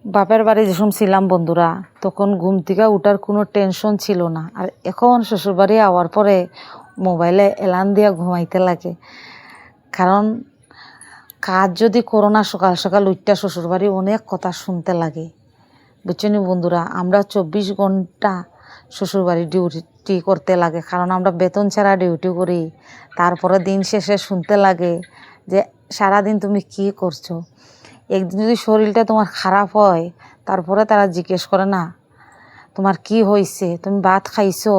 বাপের বাড়ি যখন ছিলাম বন্ধুরা, তখন ঘুম থেকে উঠার কোনো টেনশন ছিল না। আর এখন শ্বশুরবাড়ি আওয়ার পরে মোবাইলে এলার্ম দিয়া ঘুমাইতে লাগে। কারণ কাজ যদি করো না, সকাল সকাল উঠটা শ্বশুরবাড়ি অনেক কথা শুনতে লাগে। বুঝছেন বন্ধুরা, আমরা 24 ঘন্টা শ্বশুরবাড়ি ডিউটি করতে লাগে, কারণ আমরা বেতন ছাড়া ডিউটি করি। তারপরে দিন শেষে শুনতে লাগে যে সারাদিন তুমি কি করছো। একদিন যদি শরীরটা তোমার খারাপ হয়, তারপরে তারা জিজ্ঞেস করে না তোমার কি হয়েছে, তুমি ভাত খাইছো,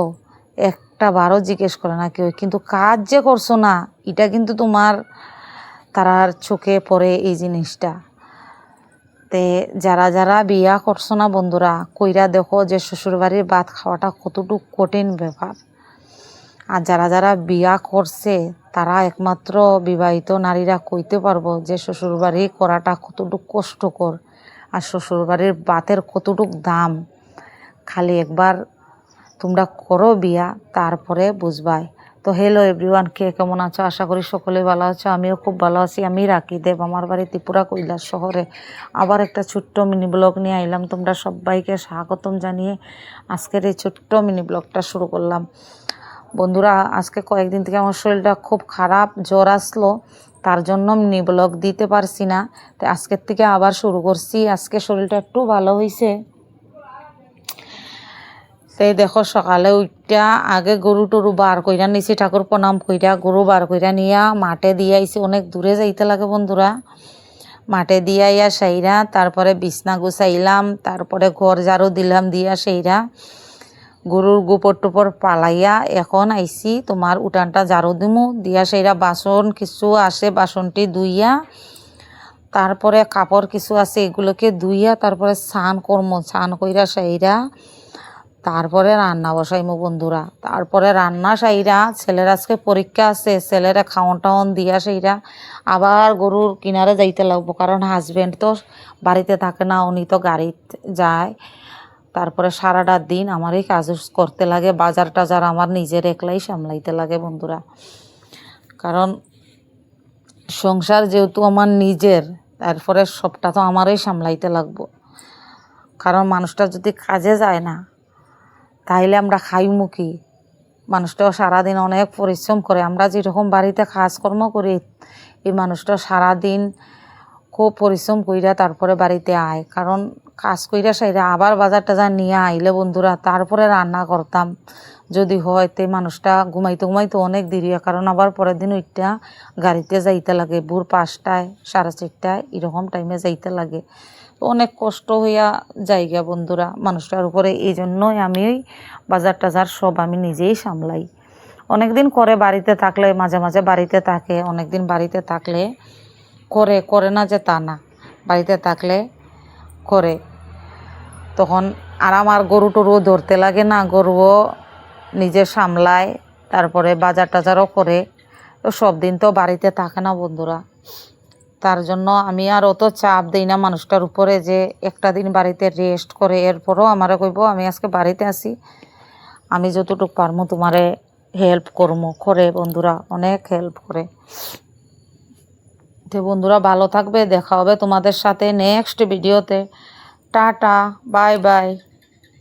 একটা বারও জিজ্ঞেস করে না কেউ। কিন্তু কাজ যে করছো না, এটা কিন্তু তোমার তারার চোখে পড়ে এই জিনিসটা। তে যারা যারা বিয়া করছো না বন্ধুরা, কইরা দেখো যে শ্বশুরবাড়ির ভাত খাওয়াটা কতটুকু কঠিন ব্যাপার। আর যারা যারা বিয়া করছে, তারা একমাত্র বিবাহিত নারীরা কইতে পারবো যে শ্বশুরবাড়ি করাটা কতটুকু কষ্টকর আর শ্বশুরবাড়ির ভাতের কতটুকু দাম। খালি একবার তোমরা করো বিয়া, তারপরে বুঝবাই। তো হ্যালো এভরিওয়ান, কে কেমন আছো? আশা করি সকলে ভালো আছো। আমিও খুব ভালো আছি। আমি রাখি দেব, আমার বাড়ি ত্রিপুরা কৈলাস শহরে। আবার একটা ছোট্ট মিনি ব্লগ নিয়ে আইলাম। তোমরা সবাইকে স্বাগতম জানিয়ে আজকের এই ছোট্ট মিনি ব্লগটা শুরু করলাম। বন্ধুরা, আজকে কয়েকদিন থেকে আমার শরীরটা খুব খারাপ, জ্বর আসলো, তার জন্য মিনি ব্লগ দিতে পারছি না। তো আজকের থেকে আবার শুরু করছি। আজকে শরীরটা একটু ভালো হয়েছে। সেই দেখো সকালে উঠটা আগে গরু টরু বার কইরা নিছি, ঠাকুর প্রণাম কইরা গরু বার কইরা নিয়া মাঠে দিয়ে আইছি। অনেক দূরে যাইতে লাগে বন্ধুরা। মাঠে দিয়ে আইয়া সেইরা তারপরে বিছনা গুছাইলাম, তারপরে ঘর ঝাড়ু দিলাম, দিয়া সেইরা গরুর গোবর টোপর পালাইয়া এখন আইছি তোমার উঠানটা ঝাড়ু দিমু, দিয়া সেইরা বাসন কিছু আসে, বাসনটি ধুইয়া তারপরে কাপড় কিছু আছে এগুলোকে ধুইয়া তারপরে স্নান করমু। স্নান কইরা সেইরা তারপরে রান্না বসাইমু বন্ধুরা। তারপরে রান্না সাইরা, ছেলের আজকে পরীক্ষা আছে, ছেলেরা খাওয়ন টাওয়ন দিয়া সেইরা আবার গরুর কিনারে যাইতে লাগবো, কারণ হাজব্যান্ড তো বাড়িতে থাকে না, উনি তো গাড়িতে যায়। তারপরে সারাটা দিন আমারই কাজ করতে লাগে, বাজার টাজার আমার নিজের একলাই সামলাইতে লাগে বন্ধুরা। কারণ সংসার যেহেতু আমার নিজের, তারপরে সবটা তো আমারই সামলাইতে লাগবো। কারণ মানুষটা যদি কাজে যায় না, তাইলে আমরা খাইমু কি? মানুষটাও সারাদিন অনেক পরিশ্রম করে। আমরা যেরকম বাড়িতে কাজকর্ম করি, এই মানুষটাও সারাদিন খুব পরিশ্রম কইরা তারপরে বাড়িতে আয়। কারণ কাজ কইরা সাইরা আবার বাজার টাজার নিয়ে আইলে বন্ধুরা তারপরে রান্না করতাম যদি হয়, তে মানুষটা ঘুমাইতে ঘুমাইতে অনেক দেরি হয়। কারণ আবার পরের দিন ওইটা গাড়িতে যাইতে লাগে, ভোর 5টায় 4:30টায় এরকম টাইমে যাইতে লাগে। অনেক কষ্ট হইয়া জায়গা বন্ধুরা মানুষটার উপরে। এই জন্যই আমি ওই বাজার টাজার সব আমি নিজেই সামলাই। অনেক দিন করে বাড়িতে থাকলে, মাঝে মাঝে বাড়িতে থাকে, অনেক দিন বাড়িতে থাকলে করে না যে তা না, বাড়িতে থাকলে করে। তখন আর আমার গরু টরুও ধরতে লাগে না, গরুও নিজে সামলায়, তারপরে বাজার টাজারও করে। তো সব দিন তো বাড়িতে থাকে না বন্ধুরা, তার জন্য আমি আর অত চাপ দিই না মানুষটার উপরে যে একটা দিন বাড়িতে রেস্ট করে। এরপরও আমারে কইব আমি আজকে বাড়িতে আসি, আমি যতটুকু পারমু তোমারে হেল্প করবো। করে বন্ধুরা, অনেক হেল্প করে। তো বন্ধুরা ভালো থাকবে, দেখা হবে তোমাদের সাথে নেক্সট ভিডিওতে। Tata, bye bye.